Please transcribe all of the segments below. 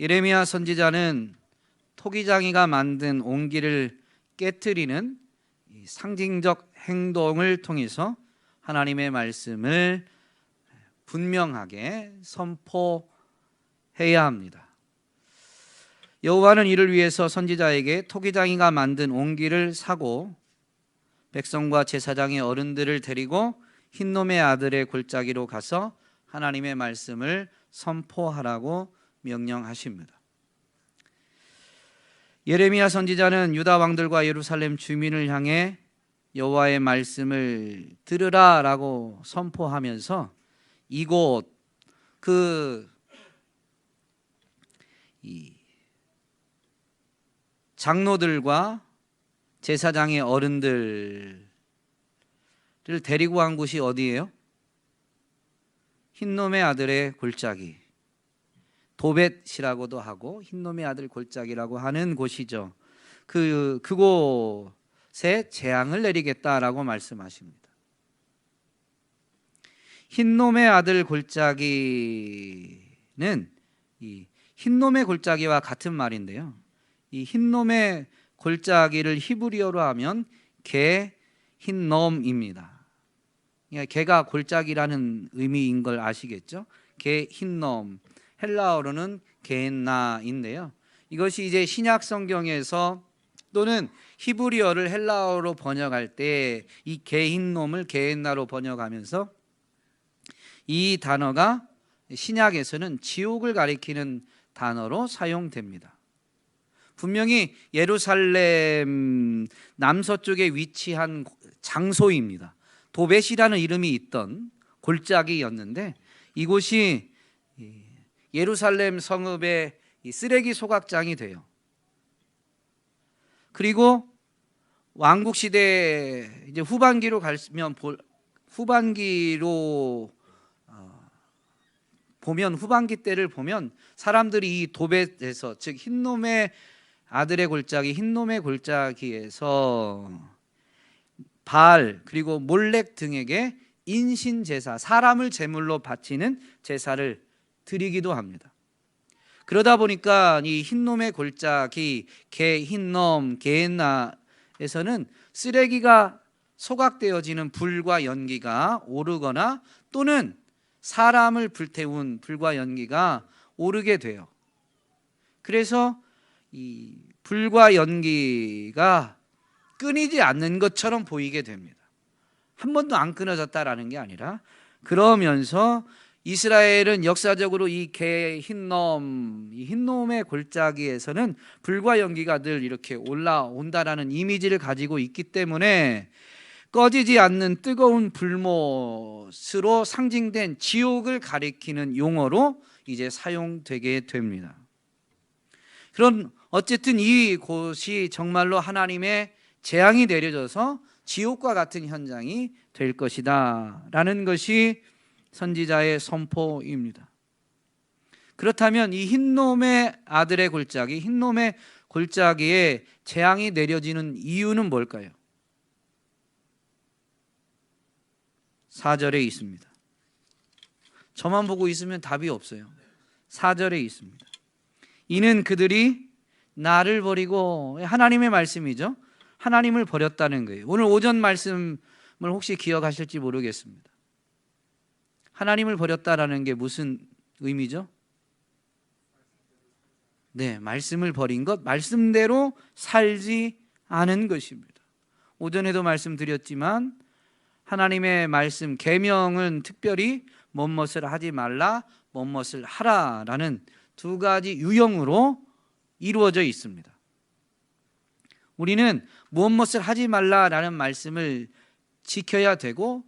예레미야 선지자는 토기장이가 만든 옹기를 깨트리는 상징적 행동을 통해서 하나님의 말씀을 분명하게 선포해야 합니다. 여호와는 이를 위해서 선지자에게 토기장이가 만든 옹기를 사고 백성과 제사장의 어른들을 데리고 흰놈의 아들의 골짜기로 가서 하나님의 말씀을 선포하라고 명령하십니다. 예레미야 선지자는 유다 왕들과 예루살렘 주민을 향해 여호와의 말씀을 들으라라고 선포하면서 이곳 장로들과 제사장의 어른들을 데리고 간 곳이 어디예요? 흰놈의 아들의 골짜기, 도벳이라고도 하고 흰놈의 아들 골짜기라고 하는 곳이죠. 그곳에 재앙을 내리겠다라고 말씀하십니다. 흰놈의 아들 골짜기는 이 흰놈의 골짜기와 같은 말인데요, 이 흰놈의 골짜기를 히브리어로 하면 개 흰놈입니다. 개가 골짜기라는 의미인 걸 아시겠죠? 개 흰놈, 헬라어로는 게엔나인데요, 이것이 이제 신약 성경에서 또는 히브리어를 헬라어로 번역할 때 이 개 흰놈을 게엔나로 번역하면서 이 단어가 신약에서는 지옥을 가리키는 단어로 사용됩니다. 분명히 예루살렘 남서쪽에 위치한 장소입니다. 도벳이라는 이름이 있던 골짜기였는데 이곳이 예루살렘 성읍의 쓰레기 소각장이 돼요. 그리고 왕국 시대 이제 후반기로 가면 후반기 때를 보면 사람들이 이 도벳에서, 즉 흰놈의 아들의 골짜기, 흰놈의 골짜기에서 바알 그리고 몰렉 등에게 인신 제사, 사람을 제물로 바치는 제사를 드리기도 합니다. 그러다 보니까 이 흰놈의 골짜기, 개 흰놈, 게엔나에서는 쓰레기가 소각되어지는 불과 연기가 오르거나 또는 사람을 불태운 불과 연기가 오르게 돼요. 그래서 이 불과 연기가 끊이지 않는 것처럼 보이게 됩니다. 한 번도 안 끊어졌다라는 게 아니라, 그러면서 이스라엘은 역사적으로 이 개 흰놈, 이 흰놈의 골짜기에서는 불과 연기가 늘 이렇게 올라온다라는 이미지를 가지고 있기 때문에 꺼지지 않는 뜨거운 불못으로 상징된 지옥을 가리키는 용어로 이제 사용되게 됩니다. 그런 어쨌든 이곳이 정말로 하나님의 재앙이 내려져서 지옥과 같은 현장이 될 것이다 라는 것이 선지자의 선포입니다. 그렇다면 이 흰놈의 아들의 골짜기, 흰놈의 골짜기에 재앙이 내려지는 이유는 뭘까요? 4절에 있습니다. 저만 보고 있으면 답이 없어요. 4절에 있습니다. 이는 그들이 나를 버리고, 하나님의 말씀이죠, 하나님을 버렸다는 거예요. 오늘 오전 말씀을 혹시 기억하실지 모르겠습니다. 하나님을 버렸다라는 게 무슨 의미죠? 네, 말씀을 버린 것, 말씀대로 살지 않은 것입니다. 오전에도 말씀드렸지만 하나님의 말씀, 계명은 특별히 무엇을 하지 말라, 무엇을 하라라는 두 가지 유형으로 이루어져 있습니다. 우리는 무엇을 하지 말라라는 말씀을 지켜야 되고,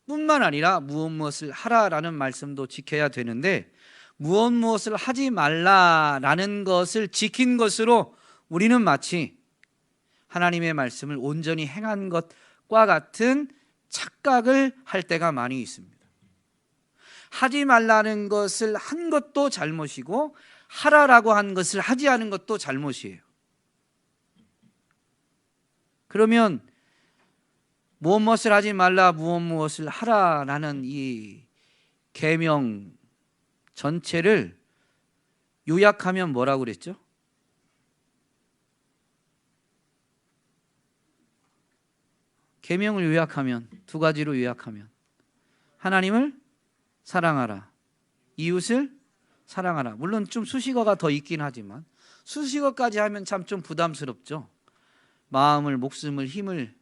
뿐만 아니라 무엇을 하라라는 말씀도 지켜야 되는데, 무엇을 하지 말라라는 것을 지킨 것으로 우리는 마치 하나님의 말씀을 온전히 행한 것과 같은 착각을 할 때가 많이 있습니다. 하지 말라는 것을 한 것도 잘못이고 하라라고 한 것을 하지 않은 것도 잘못이에요. 그러면 무엇을 하지 말라, 무엇을 하라라는 이 계명 전체를 요약하면 뭐라고 그랬죠? 계명을 요약하면, 두 가지로 요약하면 하나님을 사랑하라, 이웃을 사랑하라. 물론 좀 수식어가 더 있긴 하지만 수식어까지 하면 참 좀 부담스럽죠. 마음을, 목숨을, 힘을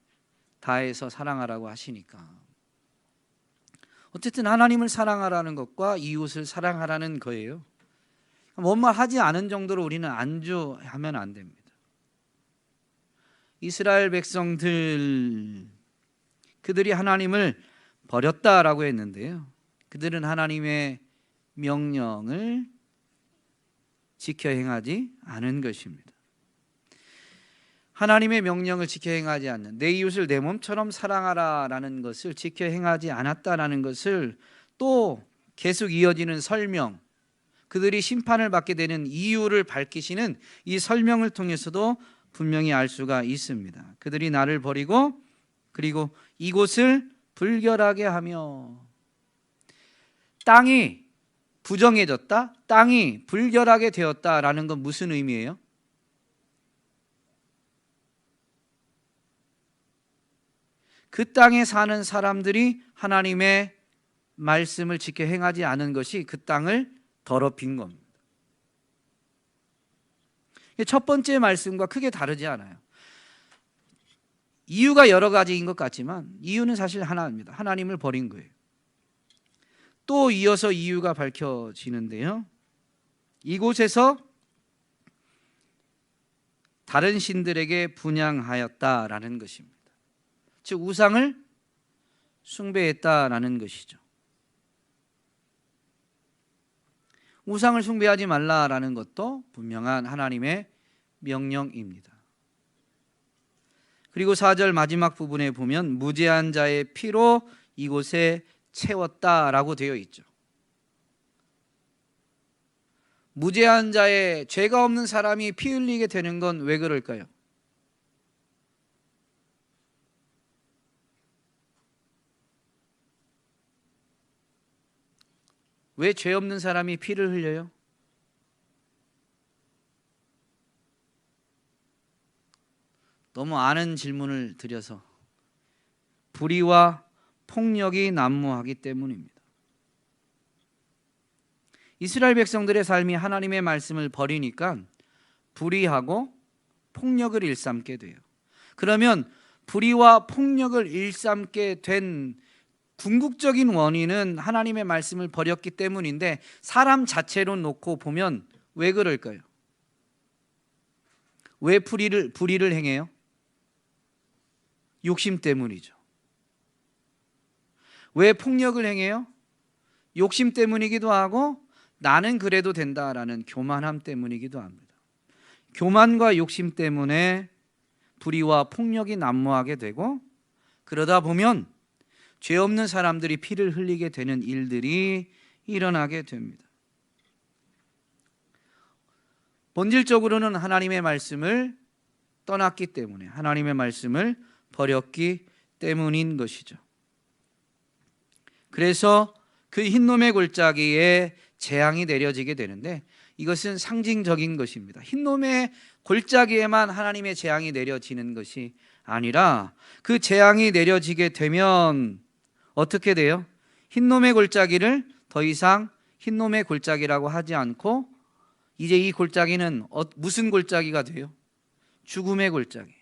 다해서 사랑하라고 하시니까. 어쨌든 하나님을 사랑하라는 것과 이웃을 사랑하라는 거예요. 뭔 말 하지 않은 정도로 우리는 안주하면 안 됩니다. 이스라엘 백성들, 그들이 하나님을 버렸다라고 했는데요, 그들은 하나님의 명령을 지켜 행하지 않은 것입니다. 하나님의 명령을 지켜 행하지 않는, 내 이웃을 내 몸처럼 사랑하라라는 것을 지켜 행하지 않았다라는 것을 또 계속 이어지는 설명, 그들이 심판을 받게 되는 이유를 밝히시는 이 설명을 통해서도 분명히 알 수가 있습니다. 그들이 나를 버리고 그리고 이곳을 불결하게 하며, 땅이 부정해졌다, 땅이 불결하게 되었다라는 건 무슨 의미예요? 그 땅에 사는 사람들이 하나님의 말씀을 지켜 행하지 않은 것이 그 땅을 더럽힌 겁니다. 첫 번째 말씀과 크게 다르지 않아요. 이유가 여러 가지인 것 같지만 이유는 사실 하나입니다. 하나님을 버린 거예요. 또 이어서 이유가 밝혀지는데요, 이곳에서 다른 신들에게 분향하였다라는 것입니다. 즉 우상을 숭배했다라는 것이죠. 우상을 숭배하지 말라라는 것도 분명한 하나님의 명령입니다. 그리고 4절 마지막 부분에 보면 무죄한 자의 피로 이곳에 채웠다라고 되어 있죠. 무죄한 자의, 죄가 없는 사람이 피 흘리게 되는 건 왜 그럴까요? 왜 죄 없는 사람이 피를 흘려요? 너무 아는 질문을 드려서, 불의와 폭력이 난무하기 때문입니다. 이스라엘 백성들의 삶이 하나님의 말씀을 버리니까 불의하고 폭력을 일삼게 돼요. 그러면 불의와 폭력을 일삼게 된 궁극적인 원인은 하나님의 말씀을 버렸기 때문인데, 사람 자체로 놓고 보면 왜 그럴까요? 왜 불의를 행해요? 욕심 때문이죠. 왜 폭력을 행해요? 욕심 때문이기도 하고 나는 그래도 된다라는 교만함 때문이기도 합니다. 교만과 욕심 때문에 불의와 폭력이 난무하게 되고, 그러다 보면 죄 없는 사람들이 피를 흘리게 되는 일들이 일어나게 됩니다. 본질적으로는 하나님의 말씀을 떠났기 때문에, 하나님의 말씀을 버렸기 때문인 것이죠. 그래서 그 흰놈의 골짜기에 재앙이 내려지게 되는데, 이것은 상징적인 것입니다. 흰놈의 골짜기에만 하나님의 재앙이 내려지는 것이 아니라, 그 재앙이 내려지게 되면 어떻게 돼요? 흰놈의 골짜기를 더 이상 흰놈의 골짜기라고 하지 않고 이제 이 골짜기는 무슨 골짜기가 돼요? 죽음의 골짜기.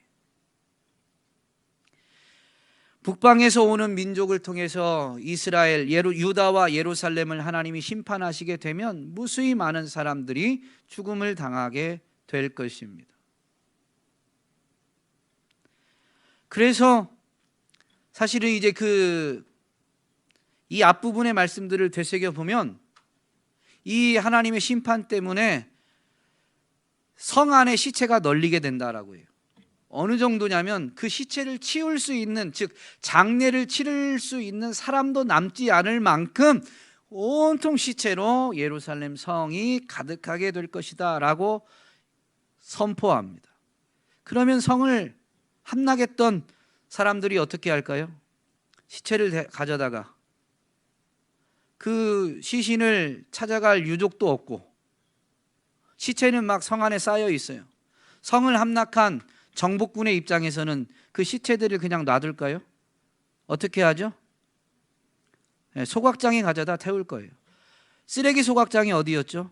북방에서 오는 민족을 통해서 이스라엘, 유다와 예루살렘을 하나님이 심판하시게 되면 무수히 많은 사람들이 죽음을 당하게 될 것입니다. 그래서 사실은 이제 이 앞부분의 말씀들을 되새겨보면 이 하나님의 심판 때문에 성 안에 시체가 널리게 된다라고 해요. 어느 정도냐면 그 시체를 치울 수 있는, 즉 장례를 치를 수 있는 사람도 남지 않을 만큼 온통 시체로 예루살렘 성이 가득하게 될 것이다 라고 선포합니다. 그러면 성을 함락했던 사람들이 어떻게 할까요? 시체를 가져다가 그 시신을 찾아갈 유족도 없고 시체는 막 성 안에 쌓여 있어요. 성을 함락한 정복군의 입장에서는 그 시체들을 그냥 놔둘까요? 어떻게 하죠? 소각장에 가져다 태울 거예요. 쓰레기 소각장이 어디였죠?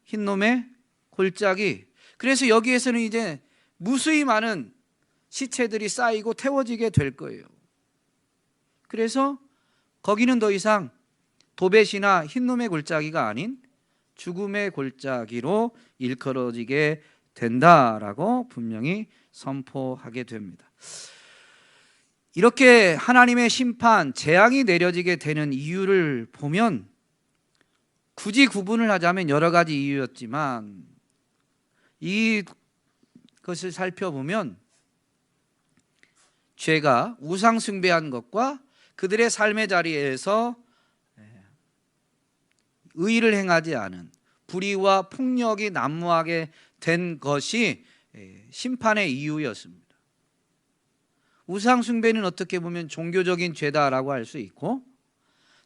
흰놈의 골짜기. 그래서 여기에서는 이제 무수히 많은 시체들이 쌓이고 태워지게 될 거예요. 그래서 거기는 더 이상 도벳이나 흰놈의 골짜기가 아닌 죽음의 골짜기로 일컬어지게 된다라고 분명히 선포하게 됩니다. 이렇게 하나님의 심판, 재앙이 내려지게 되는 이유를 보면 굳이 구분을 하자면 여러 가지 이유였지만 이것을 살펴보면 죄가 우상 숭배한 것과 그들의 삶의 자리에서 의의를 행하지 않은 불의와 폭력이 난무하게 된 것이 심판의 이유였습니다. 우상 숭배는 어떻게 보면 종교적인 죄다라고 할 수 있고,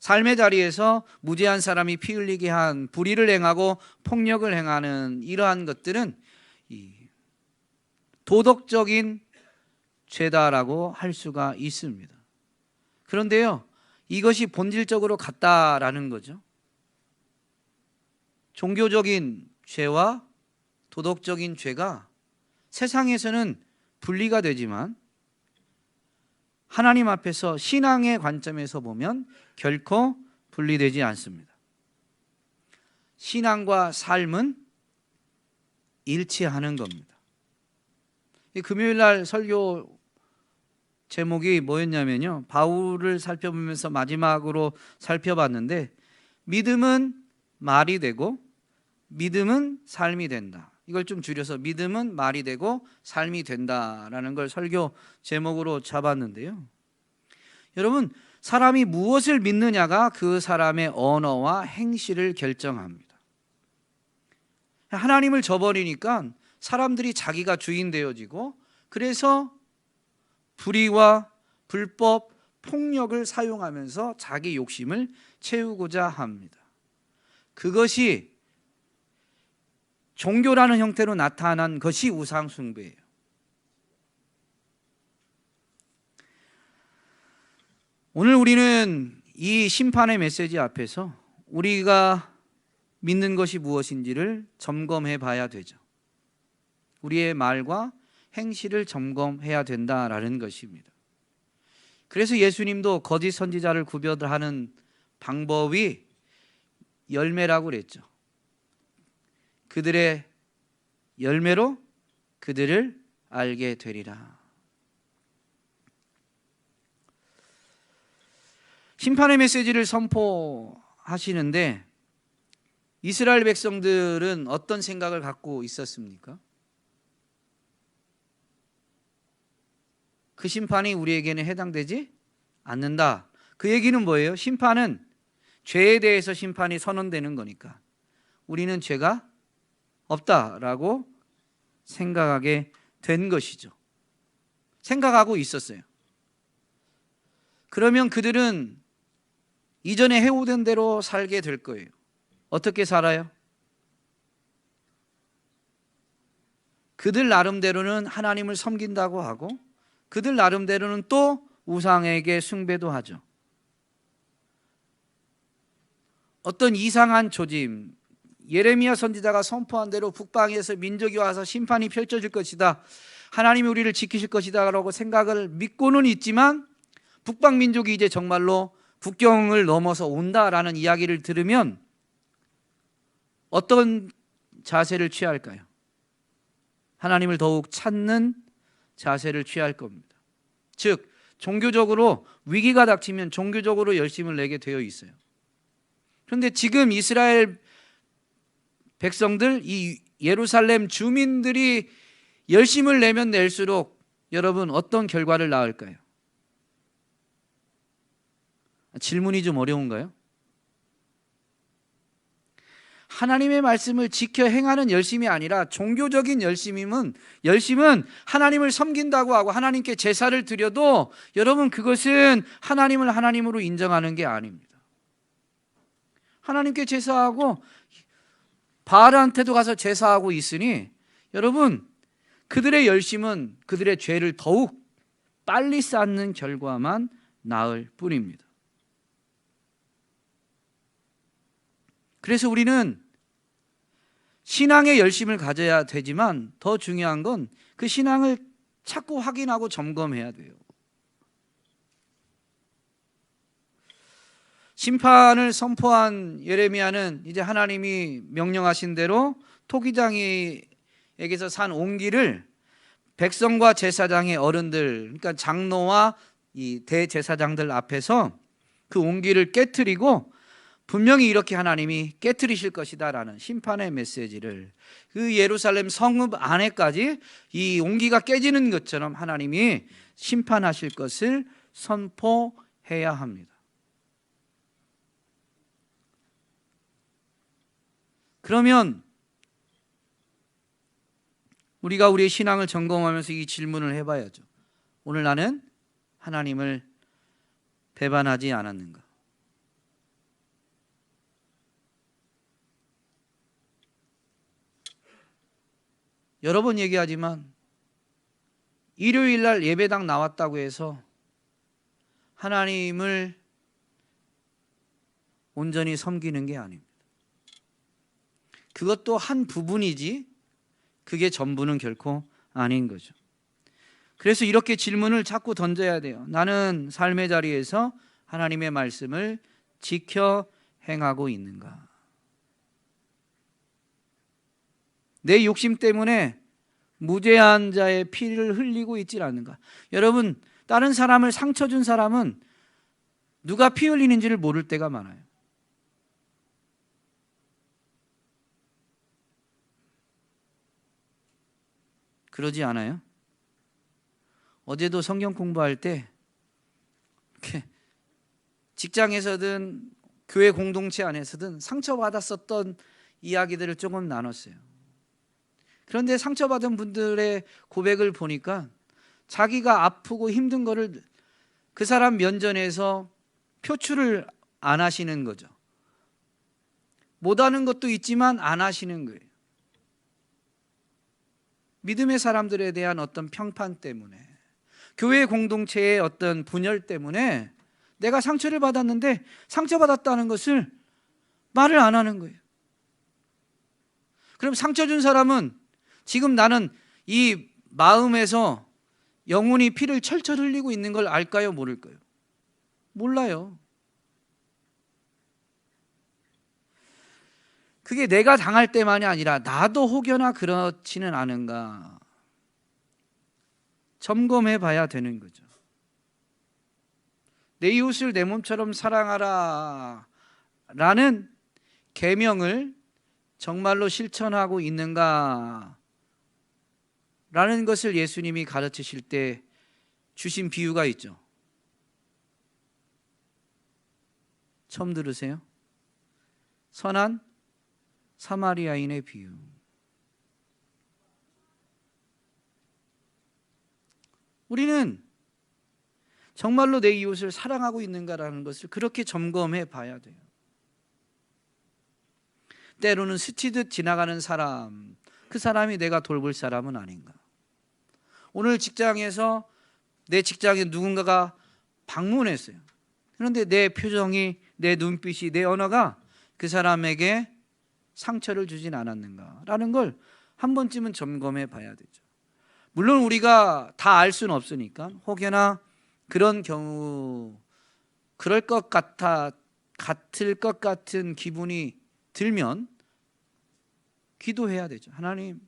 삶의 자리에서 무죄한 사람이 피 흘리게 한 불의를 행하고 폭력을 행하는 이러한 것들은 도덕적인 죄다라고 할 수가 있습니다. 그런데요, 이것이 본질적으로 같다라는 거죠. 종교적인 죄와 도덕적인 죄가 세상에서는 분리가 되지만 하나님 앞에서 신앙의 관점에서 보면 결코 분리되지 않습니다. 신앙과 삶은 일치하는 겁니다. 금요일 날 설교 제목이 뭐였냐면요, 바울을 살펴보면서 마지막으로 살펴봤는데, 믿음은 말이 되고 믿음은 삶이 된다. 이걸 좀 줄여서 믿음은 말이 되고 삶이 된다라는 걸 설교 제목으로 잡았는데요, 여러분, 사람이 무엇을 믿느냐가 그 사람의 언어와 행실을 결정합니다. 하나님을 저버리니까 사람들이 자기가 주인 되어지고, 그래서 불의와 불법, 폭력을 사용하면서 자기 욕심을 채우고자 합니다. 그것이 종교라는 형태로 나타난 것이 우상 숭배예요. 오늘 우리는 이 심판의 메시지 앞에서 우리가 믿는 것이 무엇인지를 점검해 봐야 되죠. 우리의 말과 행실을 점검해야 된다라는 것입니다. 그래서 예수님도 거짓 선지자를 구별하는 방법이 열매라고 그랬죠. 그들의 열매로 그들을 알게 되리라. 심판의 메시지를 선포하시는데 이스라엘 백성들은 어떤 생각을 갖고 있었습니까? 그 심판이 우리에게는 해당되지 않는다. 그 얘기는 뭐예요? 심판은 죄에 대해서 심판이 선언되는 거니까 우리는 죄가 없다라고 생각하게 된 것이죠. 생각하고 있었어요. 그러면 그들은 이전에 해오던 대로 살게 될 거예요. 어떻게 살아요? 그들 나름대로는 하나님을 섬긴다고 하고, 그들 나름대로는 또 우상에게 숭배도 하죠. 어떤 이상한 조짐, 예레미야 선지자가 선포한 대로 북방에서 민족이 와서 심판이 펼쳐질 것이다, 하나님이 우리를 지키실 것이다 라고 생각을 믿고는 있지만, 북방 민족이 이제 정말로 국경을 넘어서 온다라는 이야기를 들으면 어떤 자세를 취할까요? 하나님을 더욱 찾는 자세를 취할 겁니다. 즉, 종교적으로 위기가 닥치면 종교적으로 열심을 내게 되어 있어요. 그런데 지금 이스라엘 백성들, 이 예루살렘 주민들이 열심을 내면 낼수록 여러분 어떤 결과를 낳을까요? 질문이 좀 어려운가요? 하나님의 말씀을 지켜 행하는 열심이 아니라 종교적인 열심은 하나님을 섬긴다고 하고 하나님께 제사를 드려도 여러분 그것은 하나님을 하나님으로 인정하는 게 아닙니다. 하나님께 제사하고 바알한테도 가서 제사하고 있으니 여러분, 그들의 열심은 그들의 죄를 더욱 빨리 쌓는 결과만 낳을 뿐입니다. 그래서 우리는 신앙의 열심을 가져야 되지만 더 중요한 건 그 신앙을 자꾸 확인하고 점검해야 돼요. 심판을 선포한 예레미야는 이제 하나님이 명령하신 대로 토기장이에게서 산 옹기를 백성과 제사장의 어른들, 그러니까 장로와 이 대제사장들 앞에서 그 옹기를 깨트리고 분명히 이렇게 하나님이 깨트리실 것이다 라는 심판의 메시지를 그 예루살렘 성읍 안에까지 이 옹기가 깨지는 것처럼 하나님이 심판하실 것을 선포해야 합니다. 그러면 우리가 우리의 신앙을 점검하면서 이 질문을 해봐야죠. 오늘 나는 하나님을 배반하지 않았는가? 여러 번 얘기하지만 일요일 날 예배당 나왔다고 해서 하나님을 온전히 섬기는 게 아닙니다. 그것도 한 부분이지 그게 전부는 결코 아닌 거죠. 그래서 이렇게 질문을 자꾸 던져야 돼요. 나는 삶의 자리에서 하나님의 말씀을 지켜 행하고 있는가? 내 욕심 때문에 무죄한 자의 피를 흘리고 있지 않는가? 여러분, 다른 사람을 상처 준 사람은 누가 피 흘리는지를 모를 때가 많아요. 그러지 않아요? 어제도 성경 공부할 때 이렇게 직장에서든 교회 공동체 안에서든 상처받았었던 이야기들을 조금 나눴어요. 그런데 상처받은 분들의 고백을 보니까 자기가 아프고 힘든 거를 그 사람 면전에서 표출을 안 하시는 거죠. 못하는 것도 있지만 안 하시는 거예요. 믿음의 사람들에 대한 어떤 평판 때문에, 교회 공동체의 어떤 분열 때문에 내가 상처를 받았는데 상처받았다는 것을 말을 안 하는 거예요. 그럼 상처 준 사람은 지금 나는 이 마음에서 영혼이 피를 철철 흘리고 있는 걸 알까요? 모를까요? 몰라요. 그게 내가 당할 때만이 아니라 나도 혹여나 그렇지는 않은가 점검해 봐야 되는 거죠. 내 이웃을 내 몸처럼 사랑하라 라는 계명을 정말로 실천하고 있는가 라는 것을 예수님이 가르치실 때 주신 비유가 있죠. 처음 들으세요? 선한 사마리아인의 비유. 우리는 정말로 내 이웃을 사랑하고 있는가라는 것을 그렇게 점검해 봐야 돼요. 때로는 스치듯 지나가는 사람, 그 사람이 내가 돌볼 사람은 아닌가. 오늘 직장에서 내 직장에 누군가가 방문했어요. 그런데 내 표정이, 내 눈빛이, 내 언어가 그 사람에게 상처를 주진 않았는가라는 걸 한 번쯤은 점검해 봐야 되죠. 물론 우리가 다 알 수는 없으니까 혹여나 그런 경우 그럴 것 같을 것 같은 기분이 들면 기도해야 되죠. 하나님,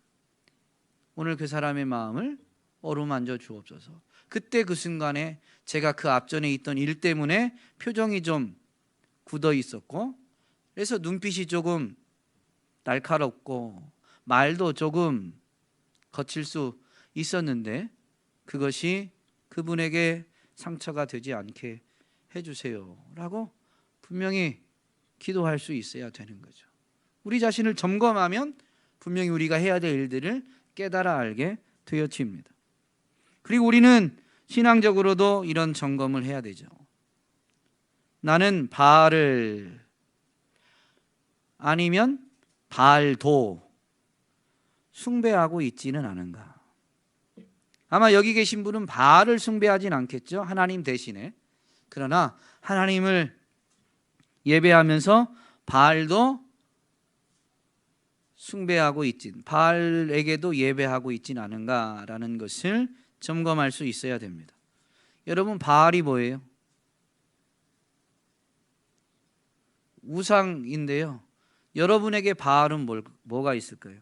오늘 그 사람의 마음을 어루만져 주옵소서. 그때 그 순간에 제가 그 앞전에 있던 일 때문에 표정이 좀 굳어 있었고, 그래서 눈빛이 조금 날카롭고 말도 조금 거칠 수 있었는데 그것이 그분에게 상처가 되지 않게 해주세요 라고 분명히 기도할 수 있어야 되는 거죠. 우리 자신을 점검하면 분명히 우리가 해야 될 일들을 깨달아 알게 되어집니다. 그리고 우리는 신앙적으로도 이런 점검을 해야 되죠. 나는 바알을 아니면 바알도 숭배하고 있지는 않은가? 아마 여기 계신 분은 바알을 숭배하진 않겠죠, 하나님 대신에. 그러나 하나님을 예배하면서 바알도 숭배하고 있진, 바알에게도 예배하고 있진 않은가라는 것을 점검할 수 있어야 됩니다. 여러분, 바알이 뭐예요? 우상인데요. 여러분에게 바알은 뭐가 있을까요?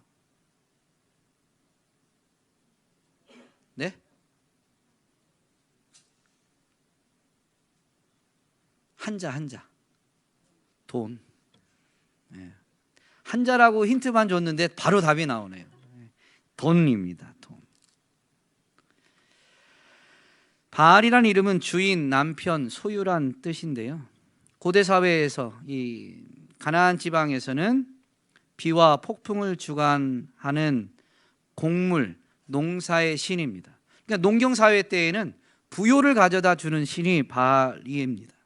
네? 한자. 돈. 네. 한자라고 힌트만 줬는데 바로 답이 나오네요. 돈입니다. 돈. 바알이란 이름은 주인, 남편, 소유란 뜻인데요. 고대 사회에서 이 가나안 지방에서는 비와 폭풍을 주관하는 곡물, 농사의 신입니다. 그러니까 농경 사회 때에는 부요를 가져다 주는 신이 바알입니다.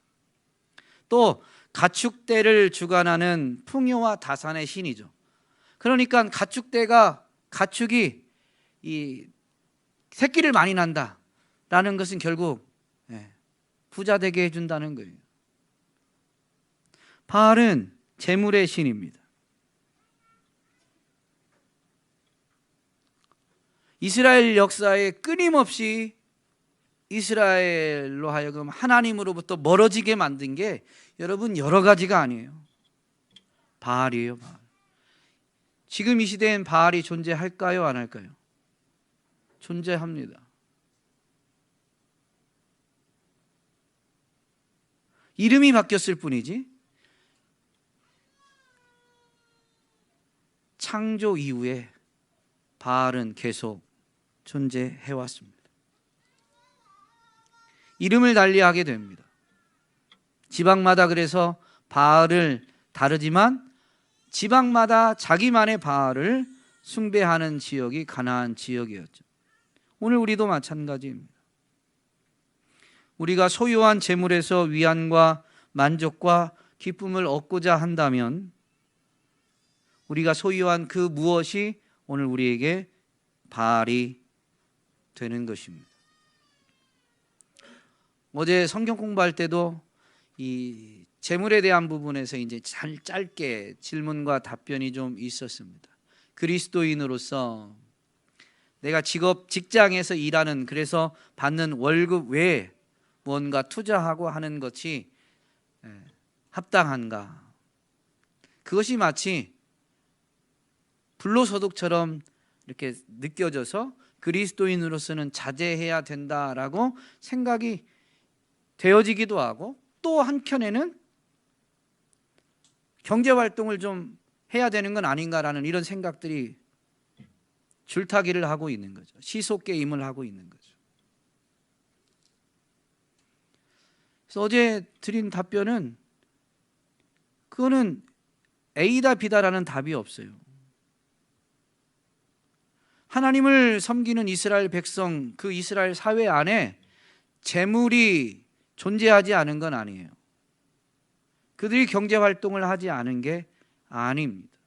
또 가축대를 주관하는 풍요와 다산의 신이죠. 그러니까 가축이 이 새끼를 많이 난다라는 것은 결국 부자 되게 해준다는 거예요. 바알은 재물의 신입니다. 이스라엘 역사에 끊임없이 이스라엘로 하여금 하나님으로부터 멀어지게 만든 게 여러분 여러 가지가 아니에요. 바알이에요, 바알. 지금 이 시대엔 바알이 존재할까요, 안 할까요? 존재합니다. 이름이 바뀌었을 뿐이지 창조 이후에 바알은 계속 존재해왔습니다. 이름을 달리하게 됩니다. 지방마다 그래서 바알을 다르지만 지방마다 자기만의 바알을 숭배하는 지역이 가나안 지역이었죠. 오늘 우리도 마찬가지입니다. 우리가 소유한 재물에서 위안과 만족과 기쁨을 얻고자 한다면 우리가 소유한 그 무엇이 오늘 우리에게 바알이 되는 것입니다. 어제 성경 공부할 때도 이 재물에 대한 부분에서 이제 짧게 질문과 답변이 좀 있었습니다. 그리스도인으로서 내가 직장에서 일하는, 그래서 받는 월급 외에 무언가 투자하고 하는 것이 합당한가? 그것이 마치 불로소득처럼 이렇게 느껴져서 그리스도인으로서는 자제해야 된다라고 생각이 되어지기도 하고, 또 한켠에는 경제활동을 좀 해야 되는 건 아닌가라는 이런 생각들이 줄타기를 하고 있는 거죠. 시소게임을 하고 있는 거죠. 그래서 어제 드린 답변은 그거는 A다 B다라는 답이 없어요. 하나님을 섬기는 이스라엘 백성, 그 이스라엘 사회 안에 재물이 존재하지 않은 건 아니에요. 그들이 경제활동을 하지 않은 게 아닙니다.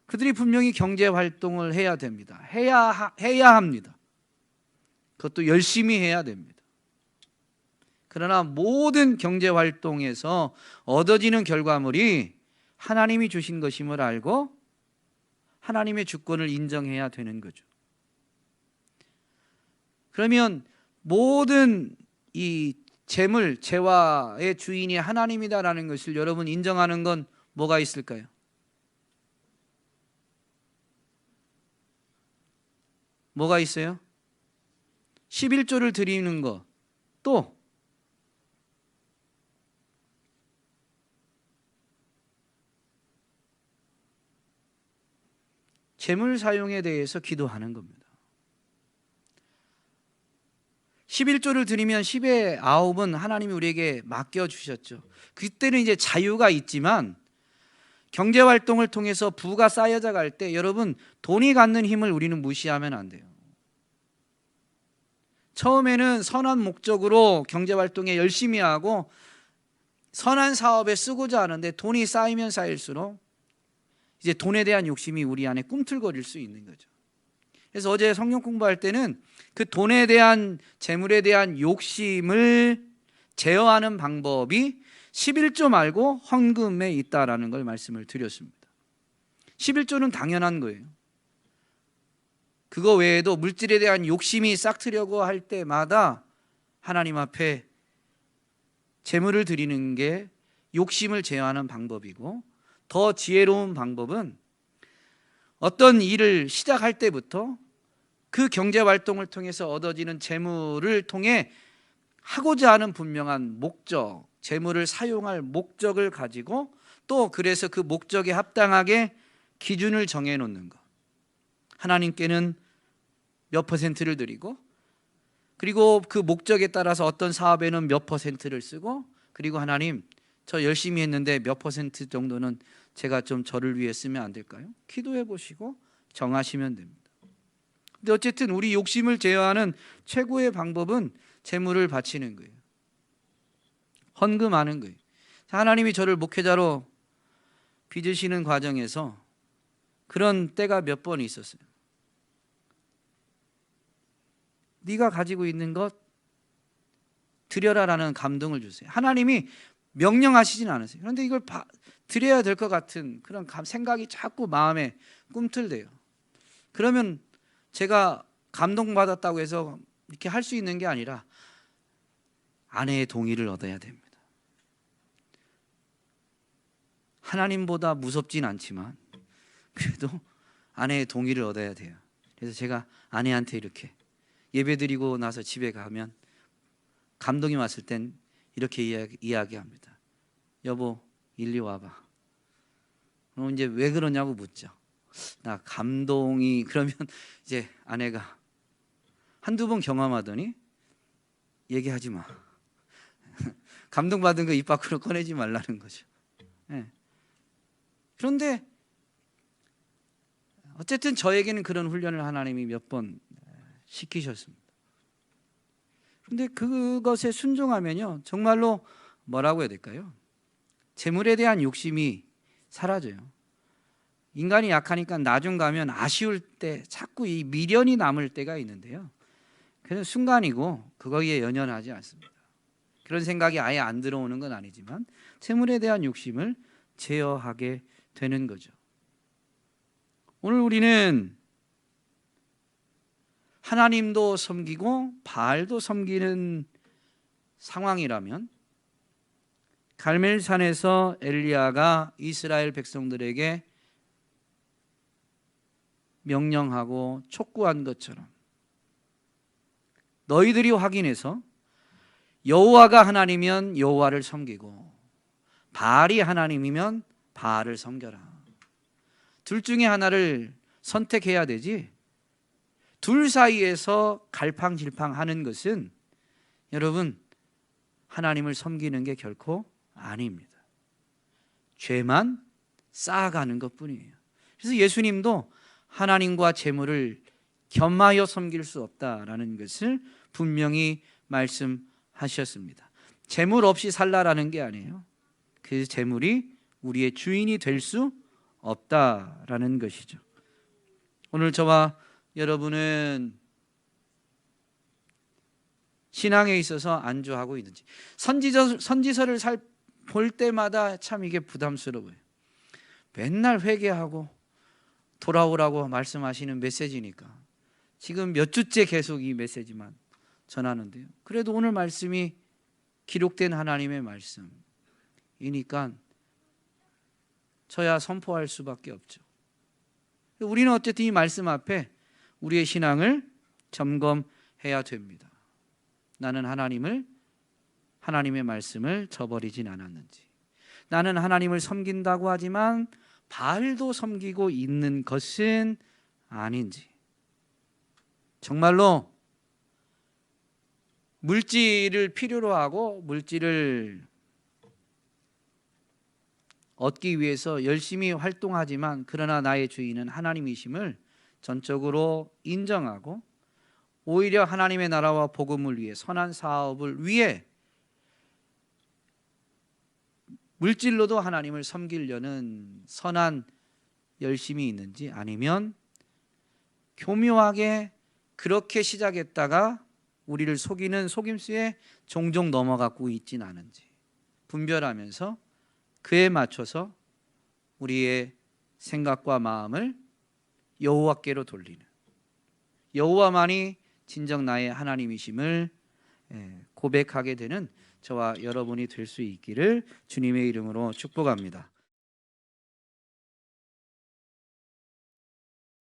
그들이 분명히 경제활동을 해야 됩니다. 해야 합니다. 그것도 열심히 해야 됩니다. 그러나 모든 경제활동에서 얻어지는 결과물이 하나님이 주신 것임을 알고 하나님의 주권을 인정해야 되는 거죠. 그러면 모든 이 재물, 재화의 주인이 하나님이다라는 것을 여러분 인정하는 건 뭐가 있을까요? 뭐가 있어요? 11조를 드리는 것, 또 재물 사용에 대해서 기도하는 겁니다. 11조를 드리면 10의 9은 하나님이 우리에게 맡겨주셨죠. 그때는 이제 자유가 있지만 경제활동을 통해서 부가 쌓여져 갈 때 여러분 돈이 갖는 힘을 우리는 무시하면 안 돼요. 처음에는 선한 목적으로 경제활동에 열심히 하고 선한 사업에 쓰고자 하는데 돈이 쌓이면 쌓일수록 이제 돈에 대한 욕심이 우리 안에 꿈틀거릴 수 있는 거죠. 그래서 어제 성경 공부할 때는 그 돈에 대한, 재물에 대한 욕심을 제어하는 방법이 11조 말고 헌금에 있다라는 걸 말씀을 드렸습니다. 11조는 당연한 거예요. 그거 외에도 물질에 대한 욕심이 싹트려고 할 때마다 하나님 앞에 재물을 드리는 게 욕심을 제어하는 방법이고, 더 지혜로운 방법은 어떤 일을 시작할 때부터 그 경제활동을 통해서 얻어지는 재물을 통해 하고자 하는 분명한 목적, 재물을 사용할 목적을 가지고, 또 그래서 그 목적에 합당하게 기준을 정해놓는 것. 하나님께는 몇 퍼센트를 드리고, 그리고 그 목적에 따라서 어떤 사업에는 몇 퍼센트를 쓰고, 그리고 하나님, 저 열심히 했는데 몇 퍼센트 정도는 제가 좀 저를 위해 쓰면 안 될까요? 기도해 보시고 정하시면 됩니다. 근데 어쨌든 우리 욕심을 제어하는 최고의 방법은 재물을 바치는 거예요. 헌금하는 거예요. 하나님이 저를 목회자로 빚으시는 과정에서 그런 때가 몇 번 있었어요. 네가 가지고 있는 것 드려라라는 감동을 주세요. 하나님이 명령하시진 않으세요. 그런데 이걸 드려야 될 것 같은 그런 생각이 자꾸 마음에 꿈틀대요. 그러면 제가 감동받았다고 해서 이렇게 할 수 있는 게 아니라 아내의 동의를 얻어야 됩니다. 하나님보다 무섭진 않지만 그래도 아내의 동의를 얻어야 돼요. 그래서 제가 아내한테 이렇게 예배드리고 나서 집에 가면 감동이 왔을 땐 이렇게 이야기합니다. 여보, 일리 와봐. 이제 왜 그러냐고 묻죠. 나 감동이, 그러면 이제 아내가 한두 번 경험하더니 얘기하지 마. 감동받은 거 입 밖으로 꺼내지 말라는 거죠. 네. 그런데 어쨌든 저에게는 그런 훈련을 하나님이 몇 번 시키셨습니다. 그런데 그것에 순종하면요, 정말로 뭐라고 해야 될까요? 재물에 대한 욕심이 사라져요. 인간이 약하니까 나중 가면 아쉬울 때 자꾸 이 미련이 남을 때가 있는데요, 그냥 순간이고 그거에 연연하지 않습니다. 그런 생각이 아예 안 들어오는 건 아니지만 재물에 대한 욕심을 제어하게 되는 거죠. 오늘 우리는 하나님도 섬기고 바알도 섬기는 상황이라면, 갈멜산에서 엘리야가 이스라엘 백성들에게 명령하고 촉구한 것처럼 너희들이 확인해서 여호와가 하나님이면 여호와를 섬기고 바알이 하나님이면 바알을 섬겨라. 둘 중에 하나를 선택해야 되지, 둘 사이에서 갈팡질팡하는 것은 여러분 하나님을 섬기는 게 결코 아닙니다. 죄만 쌓아가는 것뿐이에요. 그래서 예수님도 하나님과 재물을 겸하여 섬길 수 없다라는 것을 분명히 말씀하셨습니다. 재물 없이 살라라는 게 아니에요. 그 재물이 우리의 주인이 될 수 없다라는 것이죠. 오늘 저와 여러분은 신앙에 있어서 안주하고 있는지, 선지서를 볼 때마다 참 이게 부담스러워요. 맨날 회개하고 돌아오라고 말씀하시는 메시지니까 지금 몇 주째 계속 이 메시지만 전하는데요, 그래도 오늘 말씀이 기록된 하나님의 말씀이니까 저야 선포할 수밖에 없죠. 우리는 어쨌든 이 말씀 앞에 우리의 신앙을 점검해야 됩니다. 나는 하나님의 말씀을 저버리진 않았는지, 나는 하나님을 섬긴다고 하지만 바알도 섬기고 있는 것은 아닌지, 정말로 물질을 필요로 하고 물질을 얻기 위해서 열심히 활동하지만 그러나 나의 주인은 하나님이심을 전적으로 인정하고, 오히려 하나님의 나라와 복음을 위해, 선한 사업을 위해 물질로도 하나님을 섬기려는 선한 열심이 있는지, 아니면 교묘하게 그렇게 시작했다가 우리를 속이는 속임수에 종종 넘어가고 있진 않은지 분별하면서 그에 맞춰서 우리의 생각과 마음을 여호와께로 돌리는, 여호와만이 진정 나의 하나님이심을 고백하게 되는 저와 여러분이 될 수 있기를 주님의 이름으로 축복합니다.